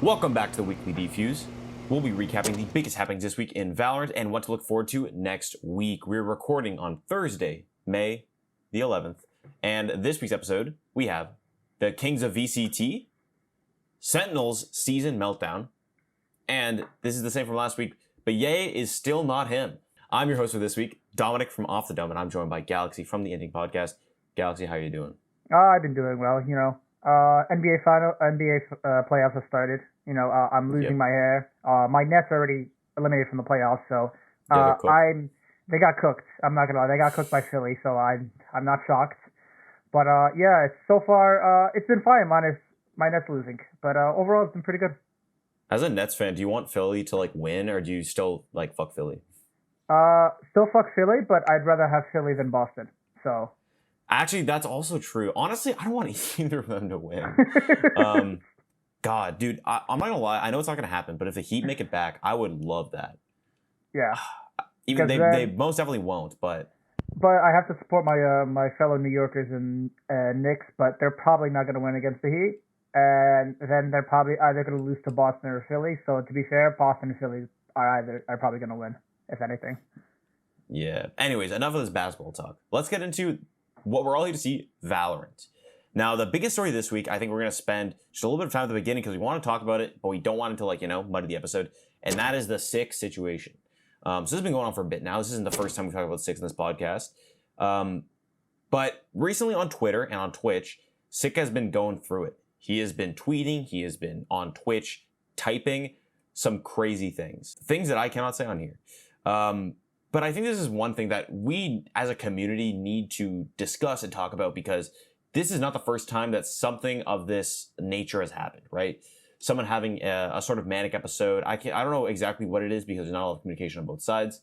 Welcome back to the weekly Defuse. We'll be recapping the biggest happenings this week in Valorant and what to look forward to next week. We're recording on Thursday, May the 11th. And this week's episode, we have the Kings of VCT, Sentinels Season Meltdown, and this is the same from last week, but Ye is still not him. I'm your host for this week, Domenic from Off the Dome, and I'm joined by Galaxy from the Ending Podcast. Galaxy, how are you doing? I've been doing well, NBA playoffs have started. I'm losing my hair. My Nets are already eliminated from the playoffs, so they got cooked. I'm not gonna lie, they got cooked by Philly, so I'm not shocked. But so far it's been fine minus my Nets losing. But overall, it's been pretty good. As a Nets fan, do you want Philly to win, or do you still fuck Philly? Still fuck Philly, but I'd rather have Philly than Boston. So. Actually, that's also true. Honestly, I don't want either of them to win. God, dude, I'm not gonna lie. I know it's not gonna happen, but if the Heat make it back, I would love that. Yeah. Even they most definitely won't, but I have to support my fellow New Yorkers and Knicks, but they're probably not gonna win against the Heat, and then they're probably either gonna lose to Boston or Philly. So to be fair, Boston and Philly are probably gonna win, if anything. Yeah. Anyways, enough of this basketball talk. Let's get into what we're all here to see, Valorant. Now, the biggest story this week, I think we're going to spend just a little bit of time at the beginning because we want to talk about it, but we don't want it to, muddy the episode, and that is the Sick situation. So this has been going on for a bit now. This isn't the first time we've talked about Sick in this podcast. But recently on Twitter and on Twitch, Sick has been going through it. He has been tweeting. He has been on Twitch typing some crazy things that I cannot say on here. But I think this is one thing that we as a community need to discuss and talk about because this is not the first time that something of this nature has happened, right? Someone having a sort of manic episode. I don't know exactly what it is because there's not a lot of communication on both sides,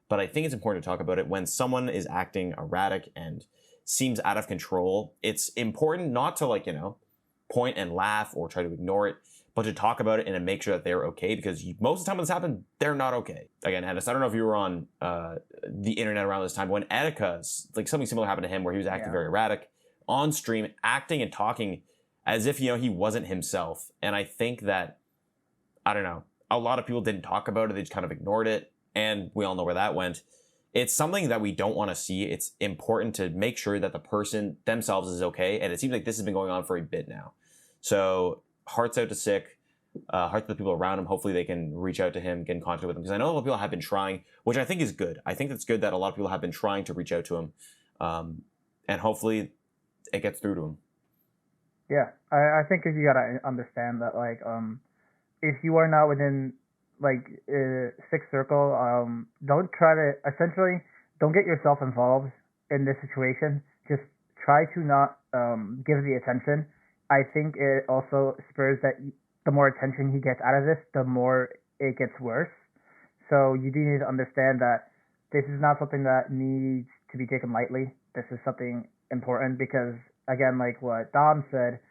but I think it's important to talk about it. When someone is acting erratic and seems out of control, it's important not to point and laugh or try to ignore it, but to talk about it and to make sure that they're okay, because most of the time when this happened, they're not okay. Again, Ennis, I don't know if you were on the internet around this time, when Attica's, something similar happened to him where he was acting very erratic on stream, acting and talking as if, he wasn't himself. And I think that, I don't know, a lot of people didn't talk about it. They just kind of ignored it. And we all know where that went. It's something that we don't want to see. It's important to make sure that the person themselves is okay. And it seems like this has been going on for a bit now. So hearts out to Sick, hearts to the people around him. Hopefully they can reach out to him, get in contact with him, because I know a lot of people have been trying, which I think is good. I think it's good that a lot of people have been trying to reach out to him, and hopefully it gets through to him. Yeah, I think you gotta understand that if you are not within Sick circle, don't get yourself involved in this situation. Just try to not give the attention. I think it also spurs that the more attention he gets out of this, the more it gets worse. So you do need to understand that this is not something that needs to be taken lightly. This is something important because, again, like what Dom said,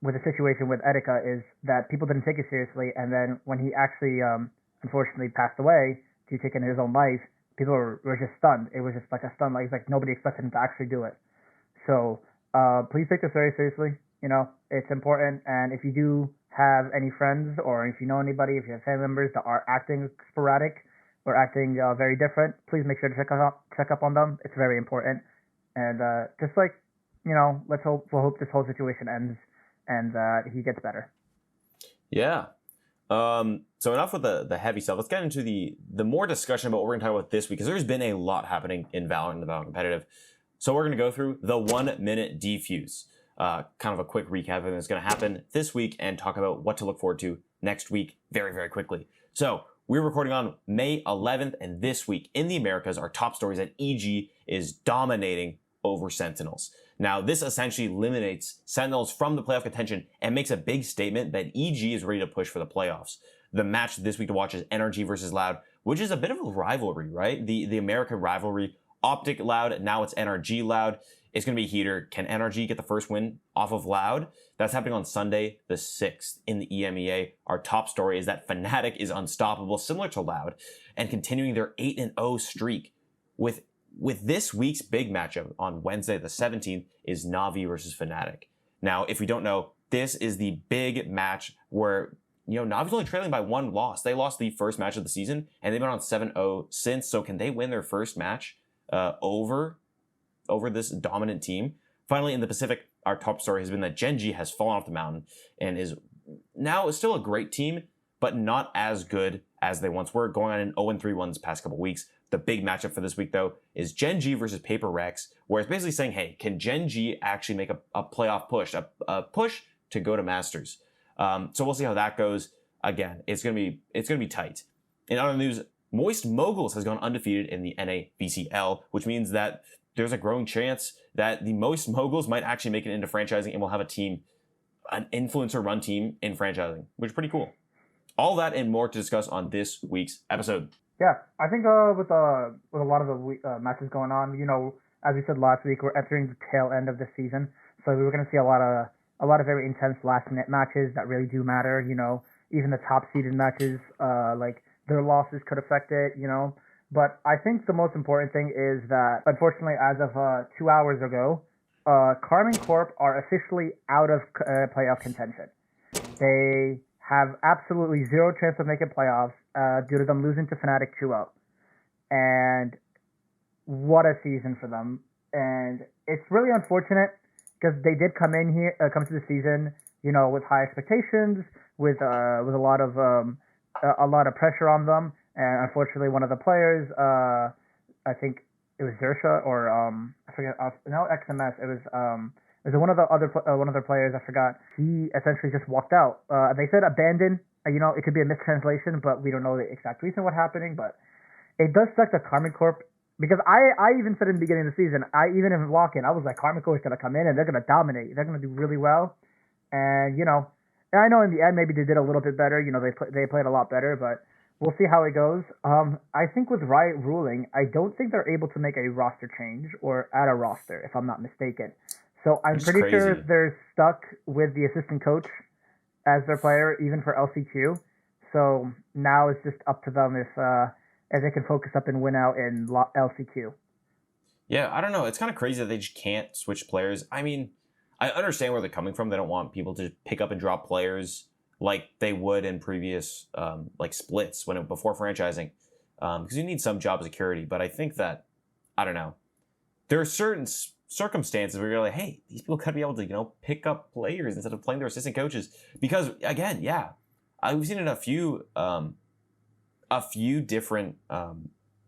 with the situation with Etika is that people didn't take it seriously. And then when he actually, unfortunately passed away due to taking his own life, people were just stunned. It was just like a stun. Like nobody expected him to actually do it. So, please take this very seriously. It's important. And if you do have any friends or if you know anybody, if you have family members that are acting sporadic or acting very different, please make sure to check up on them. It's very important. And we'll hope this whole situation ends and he gets better. Yeah. So enough with the heavy stuff. Let's get into the more discussion about what we're going to talk about this week, because there's been a lot happening in Valorant and the Valorant competitive. So we're going to go through the 1 minute defuse, kind of a quick recap of everything that's going to happen this week and talk about what to look forward to next week very, very quickly. So we're recording on May 11th, and this week in the Americas, our top story is that EG is dominating over Sentinels. Now, this essentially eliminates Sentinels from the playoff contention and makes a big statement that EG is ready to push for the playoffs. The match this week to watch is NRG versus Loud, which is a bit of a rivalry, right? The American rivalry. Optic Loud, now it's NRG Loud. It's going to be a heater. Can NRG get the first win off of Loud? That's happening on Sunday the 6th in the EMEA. Our top story is that FNATIC is unstoppable, similar to Loud, and continuing their 8-0 streak. With this week's big matchup on Wednesday the 17th is Na'Vi versus FNATIC. Now, if we don't know, this is the big match where, Navi's only trailing by one loss. They lost the first match of the season, and they've been on 7-0 since. So can they win their first match over this dominant team? Finally, in the Pacific, our top story has been that Gen G has fallen off the mountain and is now still a great team, but not as good as they once were, going on an 0-3 1 this past couple weeks. The big matchup for this week, though, is Gen G versus Paper Rex, where it's basically saying, hey, can Gen G actually make a playoff push, a push to go to Masters? So we'll see how that goes. Again, it's gonna be tight. In other news, Moist Moguls has gone undefeated in the NA VCL, which means that there's a growing chance that the Moist Moguls might actually make it into franchising and will have a team, an influencer run team in franchising, which is pretty cool. All that and more to discuss on this week's episode. Yeah, I think with a lot of the matches going on, as we said last week, we're entering the tail end of the season, so we're going to see a lot of very intense last-minute matches that really do matter. Even the top-seeded matches, like their losses could affect it. But I think the most important thing is that, unfortunately, as of 2 hours ago, Karmine Corp are officially out of playoff contention. They have absolutely zero chance of making playoffs due to them losing to FNATIC 2-0. And what a season for them. And it's really unfortunate because they did come to the season, with high expectations, with a lot of pressure on them. And unfortunately, one of the players, I think it was Zersha or I forget. No, XMS. It was one of the players. I forgot. He essentially just walked out. They said abandoned. It could be a mistranslation, but we don't know the exact reason what's happening. But it does suck that Karmine Corp, because I even said in the beginning of the season, even in walk-in, I was like, Karmine Corp is going to come in and they're going to dominate. They're going to do really well. And and I know in the end maybe they did a little bit better. They played a lot better, but we'll see how it goes. I think with Riot ruling, I don't think they're able to make a roster change or add a roster, if I'm not mistaken. So I'm pretty sure they're stuck with the assistant coach as their player, even for LCQ. So now it's just up to them if they can focus up and win out in LCQ. Yeah, I don't know. It's kind of crazy that they just can't switch players. I mean, I understand where they're coming from. They don't want people to pick up and drop players like they would in previous splits before franchising, because you need some job security. But I think that, I don't know, there are certain circumstances where you're like, hey, these people could be able to pick up players instead of playing their assistant coaches, because again, yeah, we've seen it a few different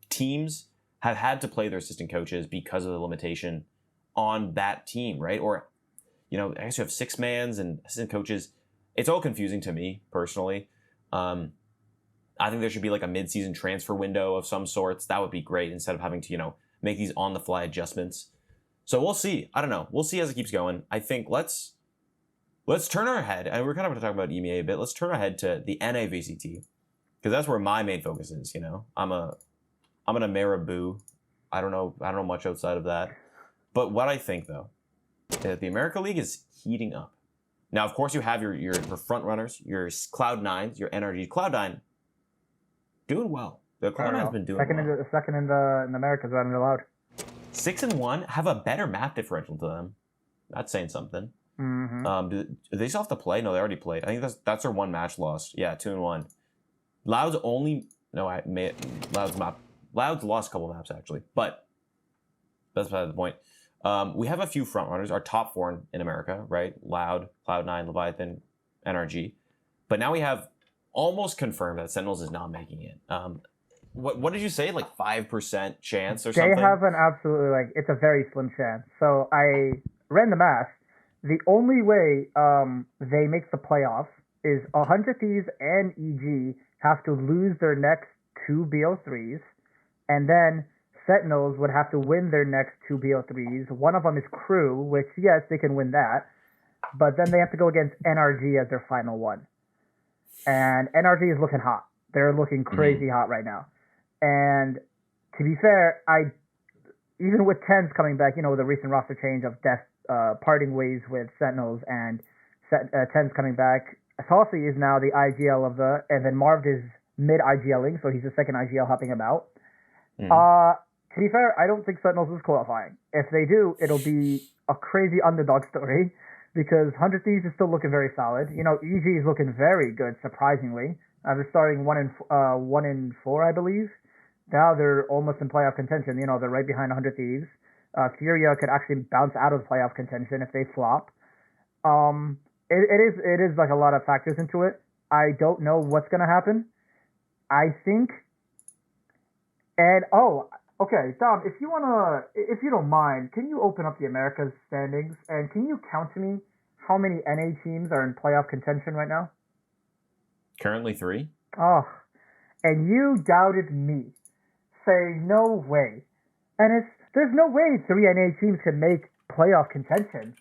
teams have had to play their assistant coaches because of the limitation on that team, right? Or I guess you have 6-mans and assistant coaches. It's all confusing to me personally. I think there should be like a mid-season transfer window of some sorts. That would be great instead of having to make these on-the-fly adjustments. So we'll see. I don't know. We'll see as it keeps going. I think let's turn our head, and we're kind of going to talk about EMEA a bit. Let's turn our head to the NA VCT, because that's where my main focus is. I'm an Marabou. I don't know much outside of that. But what I think though, that the America League is heating up. Now, of course, you have your front runners, your Cloud9s, your NRGs. Cloud9 doing well. The Cloud9's been doing well. Second in the Americas, running allowed. 6-1 have a better map differential to them. That's saying something. Mm-hmm. Do they still have to play? No, they already played. I think that's their one match lost. Yeah, 2-1. Loud's lost a couple maps actually, but that's beside the point. We have a few front runners, our top 4 in America, right? Loud, Cloud9, Leviathan, NRG. But now we have almost confirmed that Sentinels is not making it. What did you say? Like 5% chance or something? They have an absolutely, it's a very slim chance. So I ran the math. The only way they make the playoffs is 100 Thieves and EG have to lose their next 2 BO3s, and then Sentinels would have to win their next 2 BO3s. One of them is Crew, which, yes, they can win that, but then they have to go against NRG as their final one. And NRG is looking hot. They're looking crazy hot right now. And to be fair, even with Tens coming back, the recent roster change of Death parting ways with Sentinels and Tens coming back, Saucy is now the IGL and then Marv is mid-IGLing, so he's the second IGL helping him out. To be fair, I don't think Sentinels is qualifying. If they do, it'll be a crazy underdog story because 100 Thieves is still looking very solid. You know, EG is looking very good, surprisingly. They're starting 1-4, I believe. Now they're almost in playoff contention. You know, they're right behind 100 Thieves. Furia could actually bounce out of playoff contention if they flop. It is like a lot of factors into it. I don't know what's gonna happen. I think, and okay, Dom, if you don't mind, can you open up the Americas standings and can you count to me how many NA teams are in playoff contention right now? Currently 3. Oh, and you doubted me, saying no way, and there's no way 3 NA teams can make playoff contention.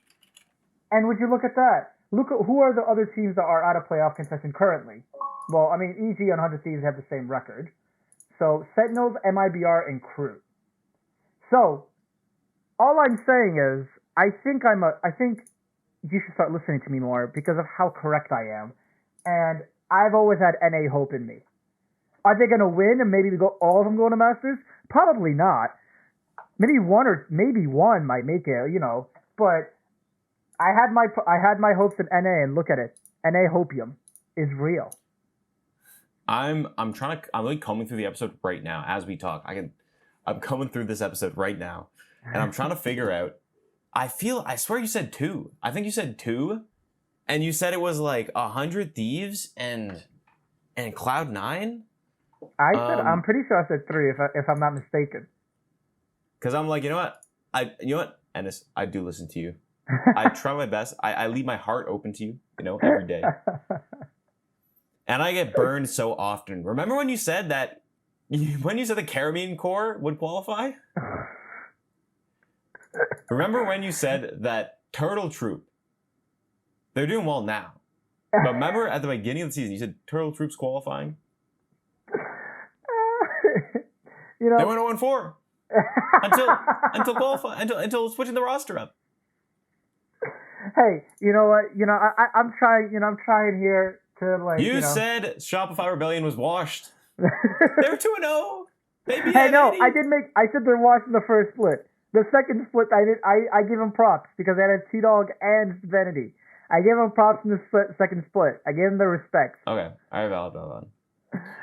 And would you look at that? Look at who are the other teams that are out of playoff contention currently. Well, I mean, EG and 100 Thieves have the same record. So, Sentinels, MIBR, and Crew. So, all I'm saying is, I think you should start listening to me more because of how correct I am. And I've always had NA hope in me. Are they going to win and maybe all of them go to Masters? Probably not. Maybe one might make it, you know. But I had my hopes in NA, and look at it. NA hopium is real. I'm really combing through the episode right now as we talk. I'm coming through this episode right now, and I'm trying to figure out. I swear you said 2. I think you said 2, and you said it was like 100 Thieves and Cloud9. I'm pretty sure I said 3 if I'm not mistaken. Because I'm like, you know what, Ennis, I do listen to you. I try my best. I leave my heart open to you, you know, every day. And I get burned so often. Remember when you said that the Karmine Corp would qualify? Remember when you said that Turtle Troop, they're doing well now. But remember at the beginning of the season, you said Turtle Troop's qualifying? You know, they went 0-4 until switching the roster up. Hey, you know what? You know, I'm trying. You know, I'm trying here to like. You said Shopify Rebellion was washed. They were 2-0. Maybe. Hey, no, I said they're washed in the first split. The second split, I give them props because they had T-Dog and Vanity. I give them props in the second split. I give them their respect. Okay, all right, valid.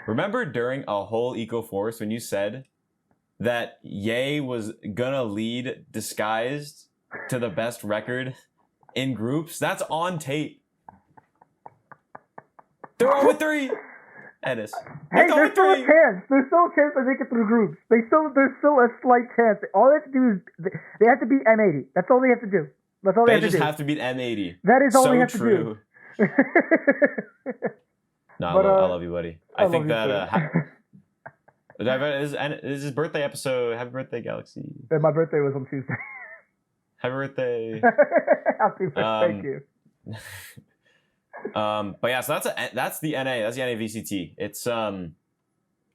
Remember during a whole Eco Force when you said that Ye was gonna lead disguised to the best record in groups? That's on tape. They're 0-3. Ennis. Hey, there's still a chance. There's still a chance they make it through groups. There's still a slight chance. All they have to do is they have to beat M80. That's all they have to do. That's all they have to do. They just have to beat M80. That is all they have true. to do. No, I love you, buddy. I think that this is his birthday episode. Happy birthday, Galaxy. And my birthday was on Tuesday. Happy birthday. Happy birthday, thank you. But yeah, so that's the NA. That's the NA VCT.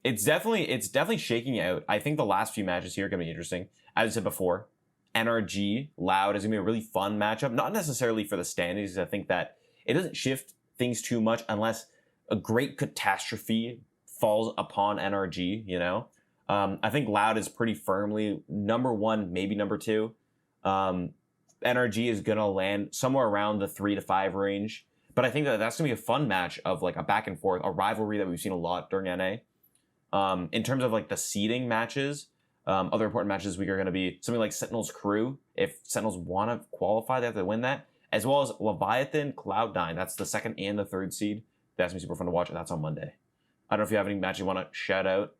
It's definitely shaking out. I think the last few matches here are gonna be interesting. As I said before, NRG Loud is gonna be a really fun matchup. Not necessarily for the standings. I think that it doesn't shift things too much unless a great catastrophe falls upon NRG. You know, I think Loud is pretty firmly number 1, maybe number 2. NRG is gonna land somewhere around the 3 to 5 range. But I think that's going to be a fun match of like a back and forth, a rivalry that we've seen a lot during NA. In terms of like the seeding matches, other important matches this week are going to be something like Sentinels Crew. If Sentinels want to qualify, they have to win that. As well as Leviathan Cloud9. That's the 2nd and the 3rd seed. That's going to be super fun to watch, and that's on Monday. I don't know if you have any matches you want to shout out.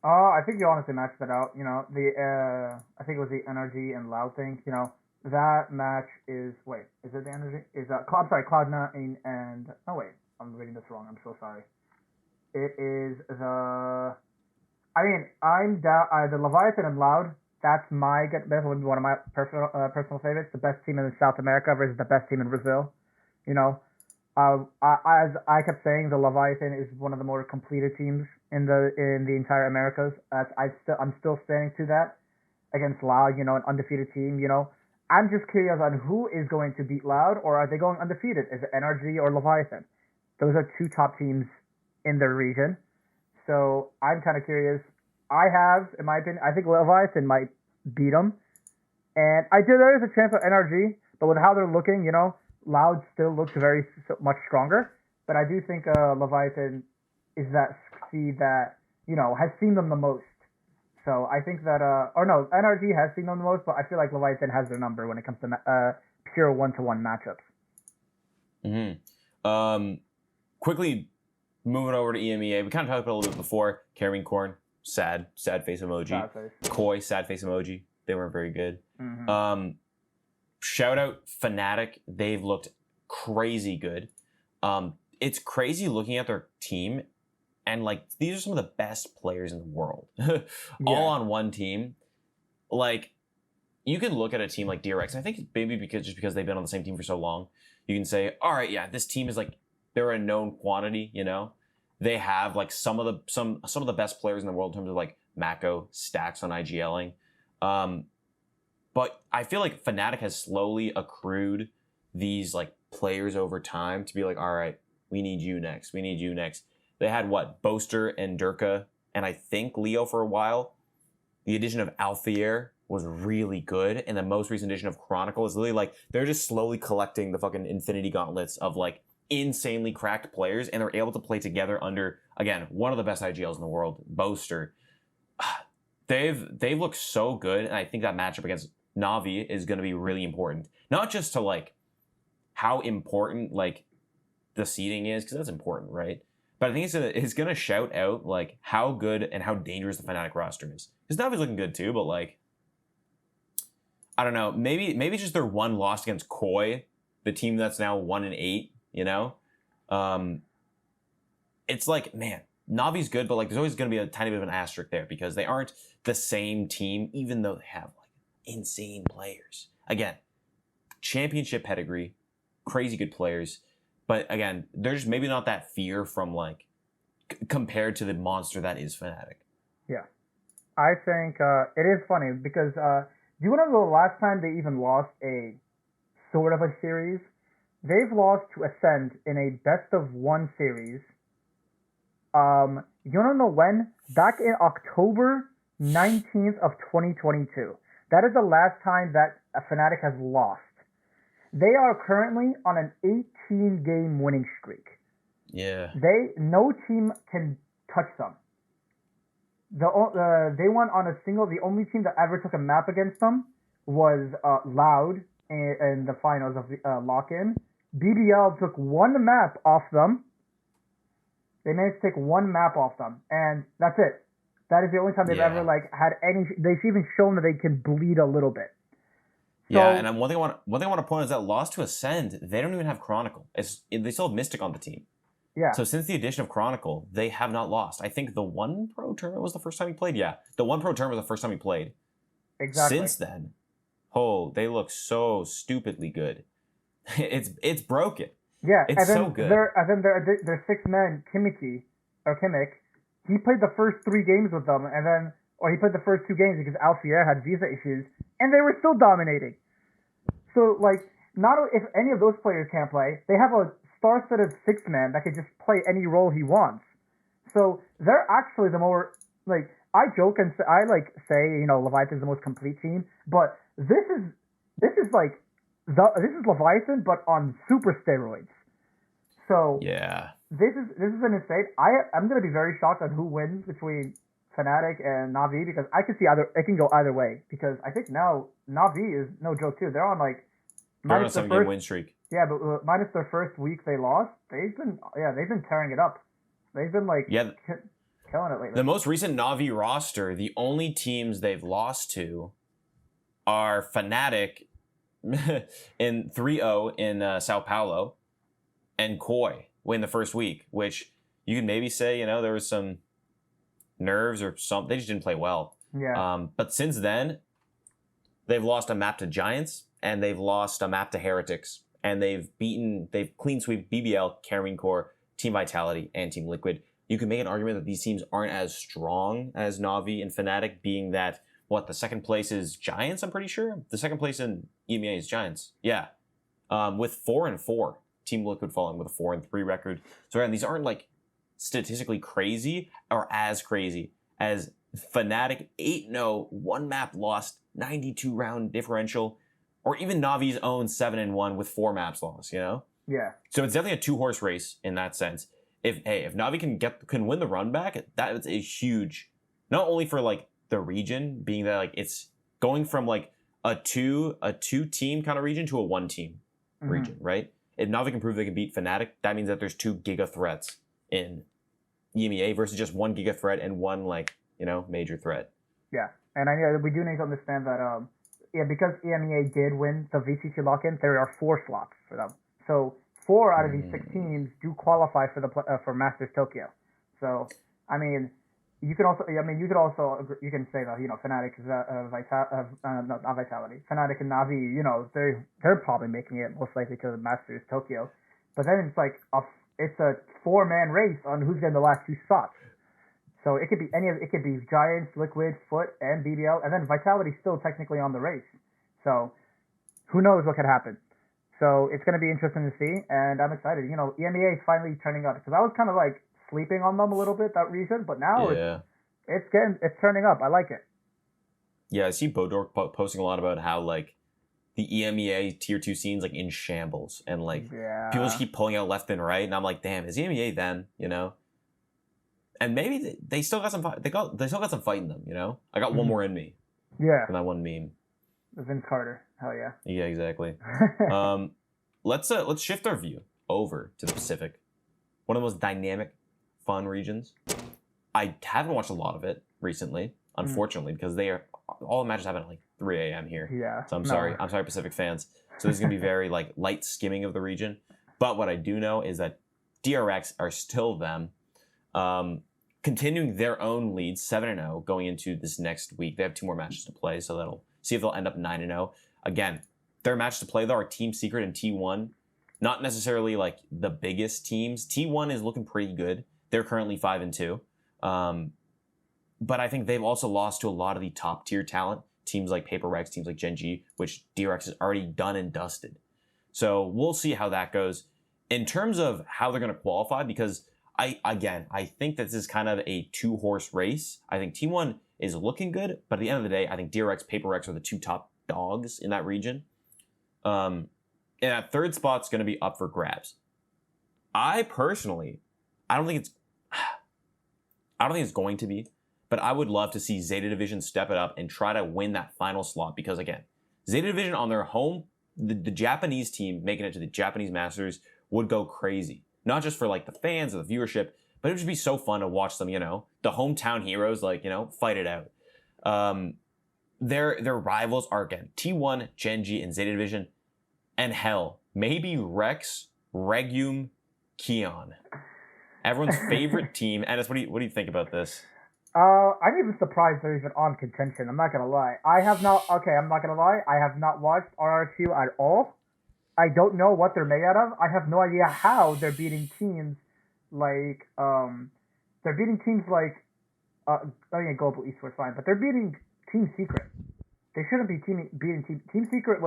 I think you honestly matched that out. You know, I think it was the NRG and Loud thing. You know, that match is it the energy? I'm sorry, Cloud9 and I'm reading this wrong. I'm so sorry. It is the Leviathan and Loud. That's one of my personal favorites. The best team in South America versus the best team in Brazil. You know, as I kept saying, the Leviathan is one of the more completed teams in the entire Americas. I'm still standing to that against Loud. You know, an undefeated team. You know. I'm just curious on who is going to beat Loud, or are they going undefeated? Is it NRG or Leviathan? Those are 2 top teams in their region. So I'm kind of curious. In my opinion, I think Leviathan might beat them. And there is a chance of NRG, but with how they're looking, you know, Loud still looks much stronger, but I do think Leviathan is that seed that has seen them the most. So I think that or no, NRG has seen them the most, but I feel like Leviathan has their number when it comes to pure 1-to-1 matchups. Quickly moving over to EMEA, we kind of talked about it a little bit before. Karmine Corp, sad face emoji. Sad face. Koi, sad face emoji. They weren't very good. Shout out FNATIC. They've looked crazy good. It's crazy looking at their team, and like these are some of the best players in the world, all on one team. Like you can look at a team like DRX, and I think maybe because they've been on the same team for so long, you can say, all right, yeah, this team is like they're a known quantity. They have like some of the best players in the world in terms of like Mako, stacks on IGLing. But I feel like FNATIC has slowly accrued these like players over time to be like, all right, we need you next. We need you next. They had Boaster and Durka, and I think Leo for a while. The addition of Alfier was really good, and the most recent edition of Chronicle is literally like they're just slowly collecting the fucking Infinity Gauntlets of like insanely cracked players, and they're able to play together under, again, one of the best IGLs in the world, Boaster. They've looked so good, and I think that matchup against Na'Vi is going to be really important. Not just to like how important like the seeding is, because that's important, right? But I think it's going to shout out like how good and how dangerous the FNATIC roster is. Because Na'Vi's looking good too, but like I don't know. Maybe it's just their one loss against Koi, the team that's now 1-8. It's like, man, Na'Vi's good, but like there's always going to be a tiny bit of an asterisk there because they aren't the same team, even though they have like insane players. Again, championship pedigree, crazy good players, but again, there's maybe not that fear from like compared to the monster that is FNATIC. Yeah, I think it is funny because do you remember the last time they even lost a sort of a series? They've lost to Ascend in a best-of-1 series. You don't know when? Back in October 19th of 2022. That is the last time that FNATIC has lost. They are currently on an 18-game winning streak. Yeah. No team can touch them. They won on a single. The only team that ever took a map against them was Loud in the finals of the lock-in. BBL took one map off them. They managed to take one map off them, and that's it. That is the only time they've ever like had any. They've even shown that they can bleed a little bit. So, yeah, and one thing I want to point out is that lost to Ascend, they don't even have Chronicle. They still have Mystic on the team. Yeah. So since the addition of Chronicle, they have not lost. I think the one pro tournament was the first time he played. Yeah, the one pro tournament was the first time he played. Exactly. Since then, they look so stupidly good. It's broken. Yeah, it's so good. Their sixth man, Kimmich, he played the first 3 games with them, he played the first 2 games because Alfier had visa issues, and they were still dominating. So, like, not if any of those players can't play, they have a star-studded sixth man that can just play any role he wants. So they're actually the more like I joke and say Leviathan's the most complete team, but this is Leviathan but on super steroids. So yeah, this is an insane. I'm gonna be very shocked on who wins between FNATIC and Na'Vi because I could see it can go either way because I think now Na'Vi is no joke too. They're on like they're on a 7-game win streak. Yeah, but minus their first week they lost, they've been tearing it up. They've been like killing it lately. The most recent Na'Vi roster, the only teams they've lost to are FNATIC in 3-0 in Sao Paulo and Koi in the first week, which you can maybe say, there was some nerves or something. They just didn't play well. Yeah. But since then, they've lost a map to Giants and they've lost a map to Heretics. And they've clean sweep BBL, Karmine Corp, Team Vitality, and Team Liquid. You can make an argument that these teams aren't as strong as Na'Vi and FNATIC, being that, the second place is Giants, I'm pretty sure? The second place in EMEA is Giants. Yeah. With 4-4. Team Liquid falling with a 4-3 record. So again, these aren't like statistically crazy or as crazy as FNATIC 8-0, one map lost, 92 round differential. or even Navi's own 7-1 with 4 maps lost, you know? Yeah. So it's definitely a 2-horse race in that sense. If Navi can win the run back, that is huge, not only for like the region, being that like it's going from like a two team kind of region to a 1 team region, right? If Navi can prove they can beat FNATIC, that means that there's 2 giga threats in EMEA versus just 1 giga threat and 1 like, you know, major threat. Yeah, and I know we do need to understand that because EMEA did win the VCT lock-in, there are 4 slots for them. So 4 out of these 6 teams do qualify for the for Masters Tokyo. So I mean, you can say that, you know, FNATIC is not Vitality, FNATIC and Navi, you know, they're probably making it most likely to the Masters Tokyo, but then it's like it's a 4-man race on who's getting the last 2 spots. So it could be it could be Giants, Liquid, Foot, and BBL, and then Vitality's still technically on the race. So who knows what could happen. So it's going to be interesting to see, and I'm excited. You know, EMEA is finally turning up, because I was kind of like sleeping on them a little bit, that region, but now it's turning up. I like it. Yeah, I see Bodor posting a lot about how like the EMEA tier 2 scenes like in shambles, and like people just keep pulling out left and right, and I'm like, damn, is EMEA them? You know. And maybe they still got some fight. They still got some fight in them, you know. I got one more in me. Yeah. From that one meme. Vince Carter. Hell yeah. Yeah, exactly. Let's shift our view over to the Pacific, one of the most dynamic, fun regions. I haven't watched a lot of it recently, unfortunately, because all the matches happen at like 3 a.m. here. Yeah. So I'm sorry, Pacific fans. So this is gonna be very like light skimming of the region. But what I do know is that DRX are still them. Continuing their own lead, 7-0, going into this next week. They have 2 more matches to play, so that'll see if they'll end up 9-0. Again, their match to play though are Team Secret and T1. Not necessarily like the biggest teams. T1 is looking pretty good. They're currently 5-2. But I think they've also lost to a lot of the top tier talent. Teams like Paper Rex, teams like Gen G, which DRX has already done and dusted. So we'll see how that goes. In terms of how they're going to qualify, because I think that this is kind of a 2-horse race. I think T1 is looking good, but at the end of the day, I think DRX, Paper Rex are the 2 top dogs in that region. And that 3rd spot's going to be up for grabs. I don't think it's going to be, but I would love to see Zeta Division step it up and try to win that final slot, because again, Zeta Division on their home, the Japanese team making it to the Japanese Masters would go crazy. Not just for like the fans or the viewership, but it would just be so fun to watch them, you know, the hometown heroes, like, you know, fight it out. Their rivals are, again, T1, Gen G, and Zeta Division, and hell, maybe Rex, Regium, Keon. Everyone's favorite team. Ennis, what do you think about this? I'm even surprised they're even on contention. I'm not gonna lie. I'm not gonna lie. I have not watched RRQ at all. I don't know what they're made out of. I have no idea how they're beating teams like Global Esports fine, but they're beating Team Secret. They shouldn't be beating Team Secret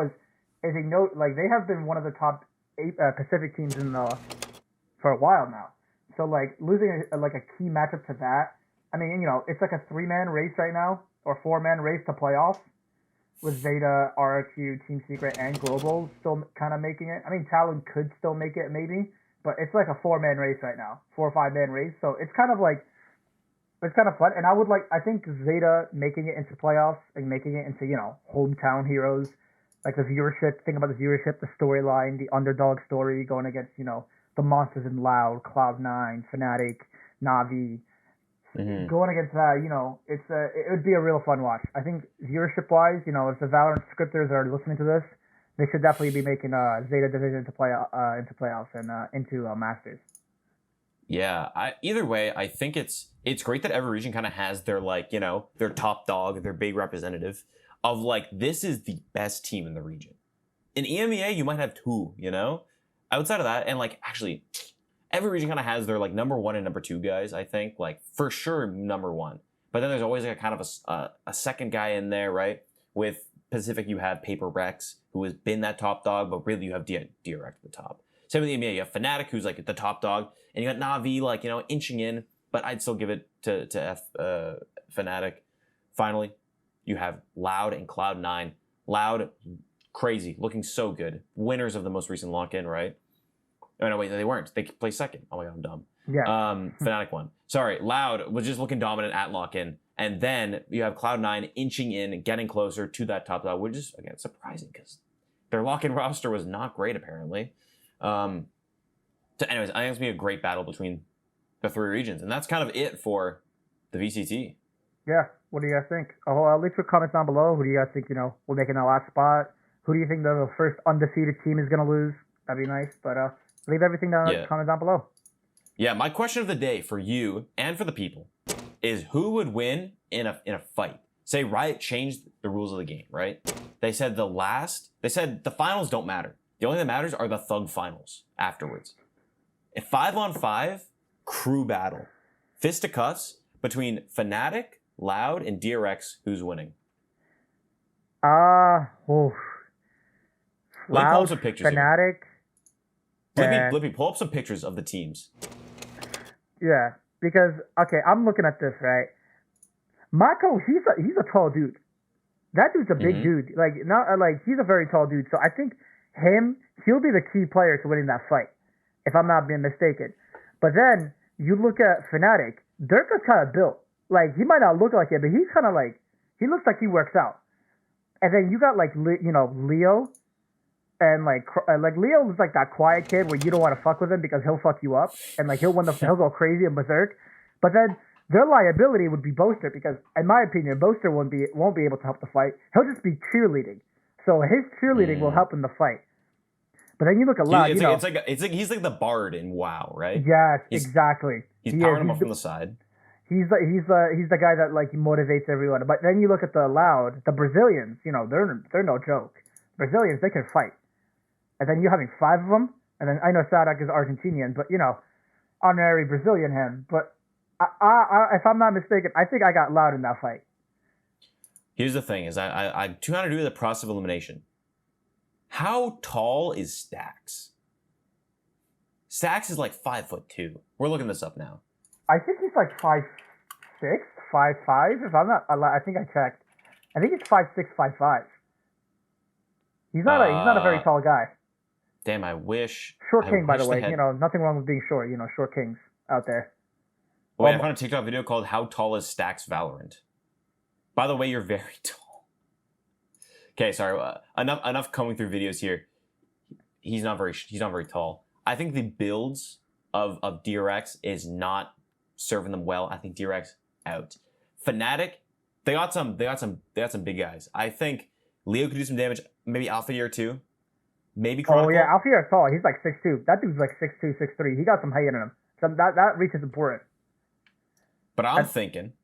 they have been one of the top 8 Pacific teams for a while now. So like losing a key matchup to that. I mean, you know, it's like a 3-man race right now, or 4-man race to playoffs, with Zeta, RRQ, Team Secret, and Global still kind of making it. I mean, Talon could still make it maybe, but it's like a 4-man race right now, 4 or 5-man race. So it's kind of fun. And I think Zeta making it into playoffs and making it into, you know, hometown heroes, like the viewership, think about the viewership, the storyline, the underdog story going against, you know, the monsters in Loud, Cloud9, FNATIC, Navi. Going against that, you know, it would be a real fun watch. I think viewership-wise, you know, if the Valorant scripters are listening to this, they should definitely be making Zeta Division into playoffs and into Masters. Yeah, either way, I think it's great that every region kind of has their, like, you know, their top dog, their big representative of like, this is the best team in the region. In EMEA, you might have 2, you know? Outside of that, and like, actually, every region kind of has their like number 1 and number 2 guys, I think, like for sure number 1. But then there's always like a kind of a second guy in there, right? With Pacific, you have Paper Rex, who has been that top dog, but really you have DRX at the top. Same with the EMEA, you have FNATIC, who's like the top dog, and you got Navi, like, you know, inching in, but I'd still give it to FNATIC. Finally, you have Loud and Cloud9. Loud, crazy, looking so good. Winners of the most recent lock-in, right? Oh no, wait, they weren't. They placed second. Oh my god, I'm dumb. Yeah. FNATIC won. Sorry, Loud was just looking dominant at lock-in, and then you have Cloud9 inching in and getting closer to that top dog, which is again surprising because their lock-in roster was not great apparently. So anyways, I think it's gonna be a great battle between the three regions, and that's kind of it for the VCT. Yeah. What do you guys think? Oh, leave your comments down below. Who do you guys think, will make in that last spot? Who do you think the first undefeated team is going to lose? That'd be nice. But leave everything down in the comments down below. Yeah, my question of the day for you and for the people is who would win in a fight? Say Riot changed the rules of the game, right? They said the finals don't matter. The only thing that matters are the thug finals afterwards. A 5-on-5 crew battle, fisticuffs between FNATIC, Loud, and DRX, who's winning? Loud, Let me pull up some pictures FNATIC. Let me pull up some pictures of the teams. Yeah, because okay, I'm looking at this right. Mako, he's a tall dude. That dude's a big dude. He's a very tall dude. So I think he'll be the key player to winning that fight, if I'm not being mistaken. But then you look at FNATIC, they're just kind of built. Like, he might not look like it, but he's kind of like, he looks like he works out. And then you got Leo, and Leo is like that quiet kid where you don't want to fuck with him because he'll fuck you up, and like he'll go crazy and berserk. But then their liability would be Boaster because, in my opinion, Boaster won't be able to help the fight. He'll just be cheerleading. So his cheerleading will help in the fight. But then you look at Loud. He's like the bard in WoW, right? Yes, exactly. He's powering him up from the side. He's the guy that like motivates everyone. But then you look at the Loud, the Brazilians. They're no joke. Brazilians, they can fight. And then you're having 5 of them. And then I know Sadak is Argentinian, but honorary Brazilian him. But if I'm not mistaken, I think I got Loud in that fight. Here's the thing: is I trying to do the process of elimination. How tall is Stax? Stax is like 5'2". We're looking this up now. I think he's like 5'6", 5'5". If I'm not, I think I checked. I think he's 5'6", 5'5". He's not a very tall guy. Damn, I wish. Short king, by the way. Nothing wrong with being short. Short kings out there. Wait, I found a TikTok video called "How Tall Is Stax Valorant?" By the way, you're very tall. Okay, sorry. Enough coming through videos here. He's not very tall. I think the builds of DRX is not serving them well. I think DRX out. FNATIC, they got some big guys. I think Leo could do some damage. Maybe Alpha Year 2. Maybe Chronicle. Oh yeah, Alpha Year is tall. He's like 6'2". That dude's like 6'2", 6'3". He got some height in him. So that reach is important. But I'm thinking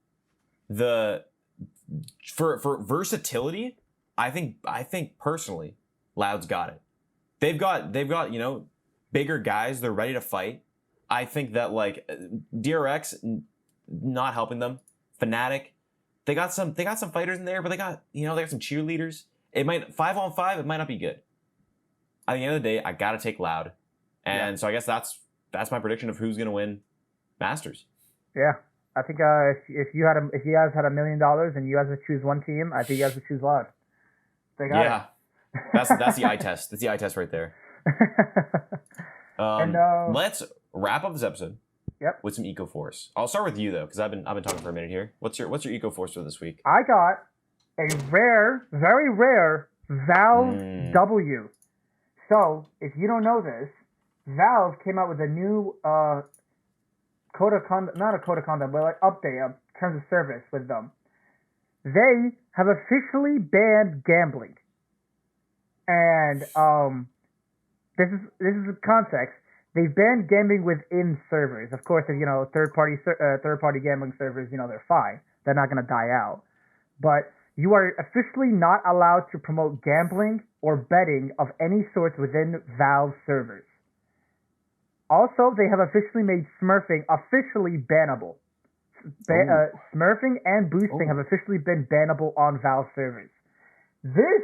for versatility, I think personally, Loud's got it. They've got bigger guys. They're ready to fight. I think that like DRX not helping them. FNATIC, they got some fighters in there, but they got some cheerleaders. It might 5-on-5. It might not be good. At the end of the day, I gotta take Loud, and so I guess that's my prediction of who's gonna win Masters. Yeah, I think if you guys had $1 million and you guys would choose one team, I think you guys would choose Loud. They got it. that's the eye test. That's the eye test right there. Let's wrap up this episode. Yep. With some Eco Force. I'll start with you though, because I've been talking for a minute here. What's your Eco Force for this week? I got a rare, very rare Valve W. So if you don't know this, Valve came out with a new code of conduct, not a code of conduct, but like update of terms of service with them. They have officially banned gambling, and this is the context. They've banned gambling within servers. Of course, third party gambling servers, they're fine. They're not going to die out. But you are officially not allowed to promote gambling or betting of any sorts within Valve servers. Also, they have officially made Smurfing officially bannable. Smurfing and boosting have officially been bannable on Valve servers. This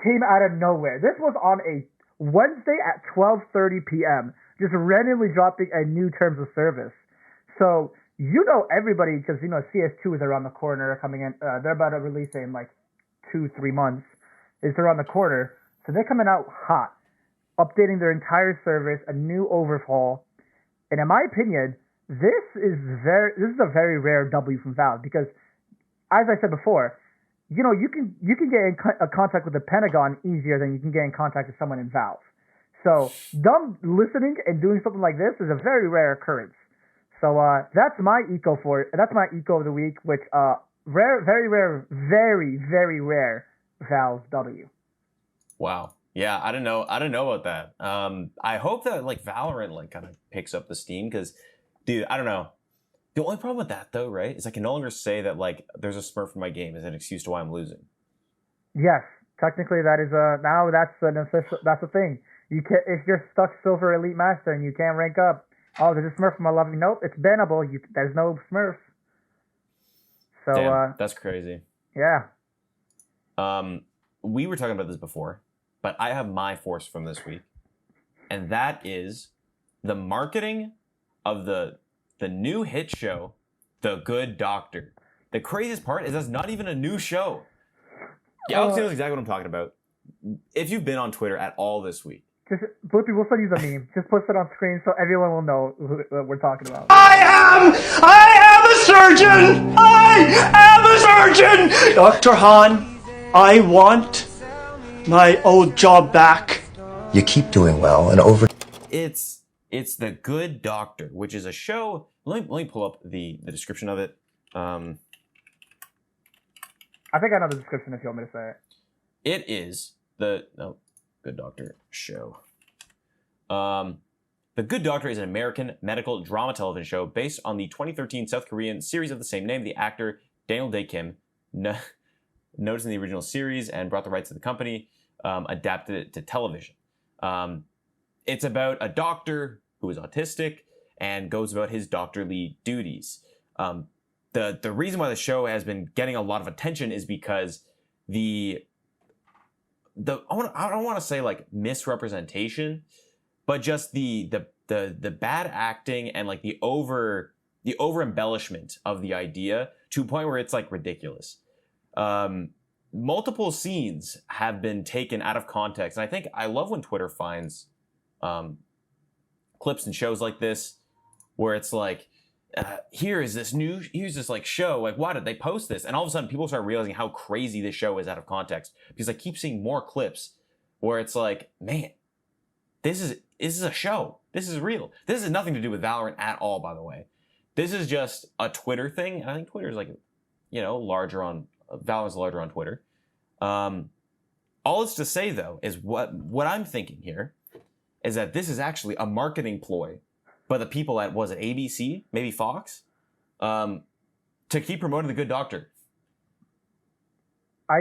came out of nowhere. This was on a Wednesday at 12:30 p.m. Just randomly dropping a new terms of service. So everybody, because CS2 is around the corner coming in. They're about to release it in like 2-3 months. It's around the corner. So they're coming out hot, updating their entire service, a new overhaul. And in my opinion, this is a very rare W from Valve because, as I said before, you know, you can get in contact with the Pentagon easier than you can get in contact with someone in Valve. So them listening and doing something like this is a very rare occurrence. So that's my eco for it. That's my eco of the week, which rare, very rare, very, very rare Valve W. Wow. Yeah, I don't know about that. I hope that like Valorant like kind of picks up the steam because, dude, I don't know. The only problem with that though, right, is I can no longer say that like there's a Smurf in my game as an excuse to why I'm losing. Yes, technically that is now that's an official. That's the thing. You can if you're stuck Silver Elite Master and you can't rank up. Oh, there's a Smurf in my lobby. Nope, it's bannable. There's no Smurf. So damn, that's crazy. Yeah. We were talking about this before, but I have my force from this week, and that is the marketing of the new hit show, The Good Doctor. The craziest part is that's not even a new show. Alex knows exactly what I'm talking about. If you've been on Twitter at all this week. Just, Blippi, we'll send you the meme. Just post it on screen so everyone will know what we're talking about. I am a surgeon! I am a surgeon! Dr. Hahn, I want my old job back. You keep doing well and over. It's The Good Doctor, which is a show. Let me pull up the description of it. I think I know the description if you want me to say it. It is Good Doctor show. The Good Doctor is an American medical drama television show based on the 2013 South Korean series of the same name. The actor Daniel Dae Kim, noticed in the original series and brought the rights to the company, adapted it to television. It's about a doctor who is autistic and goes about his doctorly duties. The reason why the show has been getting a lot of attention is because I don't want to say like misrepresentation, but just the bad acting and like the over embellishment of the idea to a point where it's like ridiculous. Multiple scenes have been taken out of context, and I love when Twitter finds clips and shows like this where it's like, here's this like show, like why did they post this? And all of a sudden people start realizing how crazy this show is out of context because I keep seeing more clips where it's like, man, this is a show. This is real. This has nothing to do with Valorant at all, by the way. This is just a Twitter thing. And I think Twitter is like, you know, Valorant's larger on Twitter. All it's to say though is what I'm thinking here is that this is actually a marketing ploy by the people at, was it ABC, maybe Fox, to keep promoting The Good Doctor.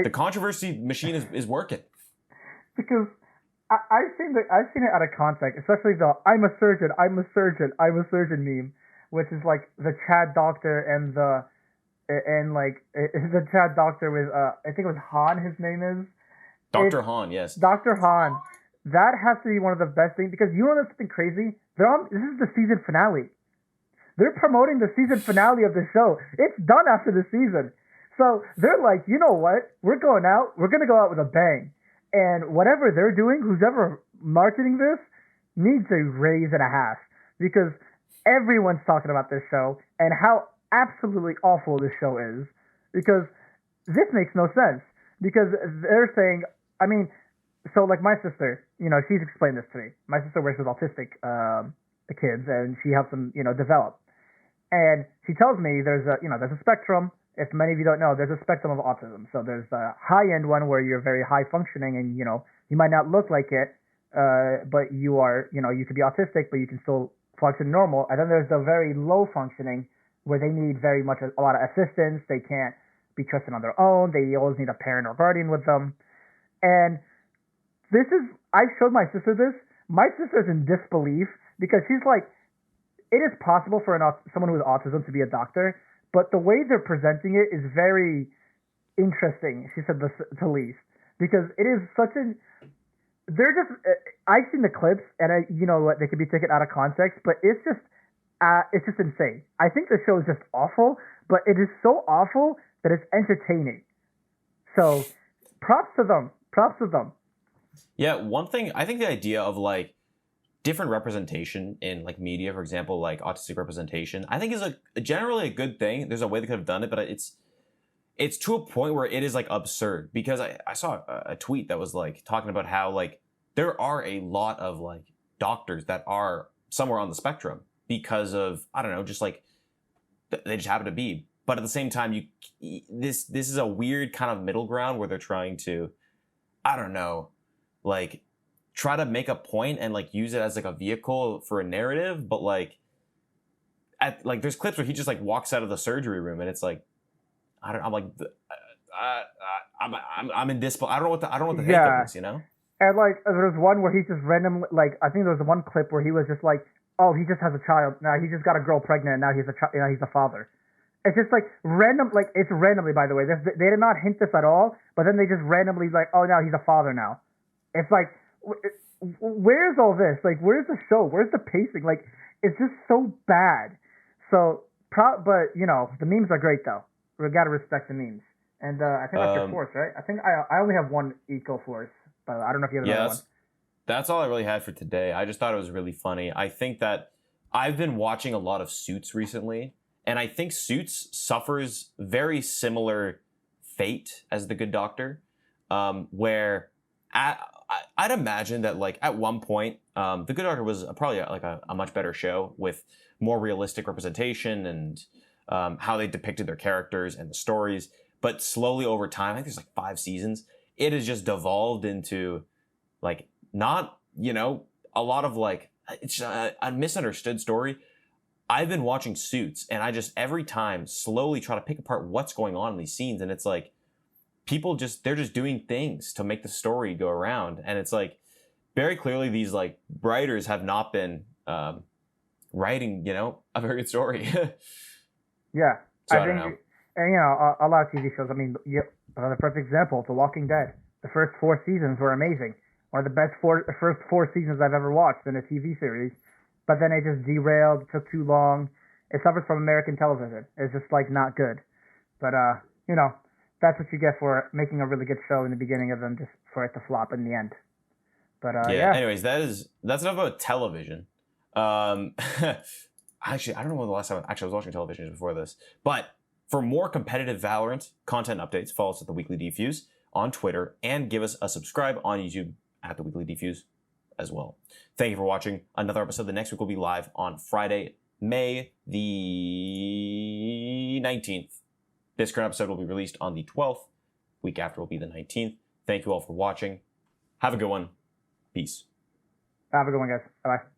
The controversy machine is working. Because I've seen it out of context, especially the I'm a surgeon meme, which is like the Chad Doctor and the Chad Doctor with I think it was Han, his name is. Dr. Han, yes. Dr. Han. That has to be one of the best things because you know what's been crazy? This is the season finale. They're promoting the season finale of the show. It's done after the season. So they're like, you know what? We're going to go out with a bang. And whatever they're doing, who's ever marketing this, needs a raise and a half. Because everyone's talking about this show and how absolutely awful this show is. Because this makes no sense. Because they're saying, I mean, so like my sister, you know, she's explained this to me. My sister works with autistic kids, and she helps them, you know, develop. And she tells me there's a spectrum. If many of you don't know, there's a spectrum of autism. So there's a high-end one where you're very high functioning, and you know you might not look like it, but you are, you know, you could be autistic, but you can still function normal. And then there's the very low functioning where they need very much a lot of assistance. They can't be trusted on their own. They always need a parent or guardian with them. And I showed my sister this. My sister's in disbelief because she's like, it is possible for someone with autism to be a doctor, but the way they're presenting it is very interesting, she said the least. Because it is I've seen the clips and you know what, they could be taken out of context, but it's just insane. I think the show is just awful, but it is so awful that it's entertaining. So props to them. Yeah, one thing, I think the idea of like different representation in like media, for example, like autistic representation, I think is generally a good thing. There's a way they could have done it, but it's to a point where it is like absurd, because I saw a tweet that was like talking about how like there are a lot of like doctors that are somewhere on the spectrum because of, I don't know, just like they just happen to be. But at the same time, this is a weird kind of middle ground where they're trying to, I don't know, like try to make a point and like use it as like a vehicle for a narrative. But like there's clips where he just like walks out of the surgery room and it's like, I'm like, I'm in disbelief. I don't know what to think of this, you know? And like there's one where he just randomly, like I think there was one clip where he was just like, oh, he just has a child now. He just got a girl pregnant. And now he's a father. It's just like random, like it's randomly, by the way. They did not hint this at all, but then they just randomly like, oh, now he's a father now. It's like, where's all this? Like, where's the show? Where's the pacing? Like, it's just so bad. So, but you know, the memes are great though. We gotta respect the memes. And I think that's your force, right? I think I only have one eco force, but I don't know if you have another one. That's all I really had for today. I just thought it was really funny. I think that I've been watching a lot of Suits recently, and I think Suits suffers very similar fate as The Good Doctor, where I'd imagine that like at one point, The Good Doctor was probably like a much better show with more realistic representation and how they depicted their characters and the stories. But slowly over time, I think there's like 5 seasons, it has just devolved into like not, you know, a lot of like, it's a misunderstood story. I've been watching Suits and I just every time slowly try to pick apart what's going on in these scenes. And it's like they're just doing things to make the story go around. And it's like very clearly these like writers have not been writing, you know, a very good story. Yeah. So I don't know. And, you know, a lot of TV shows, I mean, the perfect example, The Walking Dead. The first 4 seasons were amazing. One of the best first 4 seasons I've ever watched in a TV series. But then it just derailed, took too long. It suffers from American television. It's just, like, not good. But, you know, that's what you get for making a really good show in the beginning of them, just for it to flop in the end. But, yeah. Anyways, that's enough about television. Actually, I don't know when the last time I was watching television before this. But for more competitive Valorant content updates, follow us at The Weekly Defuse on Twitter and give us a subscribe on YouTube at The Weekly Defuse as well. Thank you for watching another episode. The next week will be live on Friday, May the 19th. This current episode will be released on the 12th. Week after will be the 19th. Thank you all for watching. Have a good one. Peace. Have a good one, guys. Bye-bye.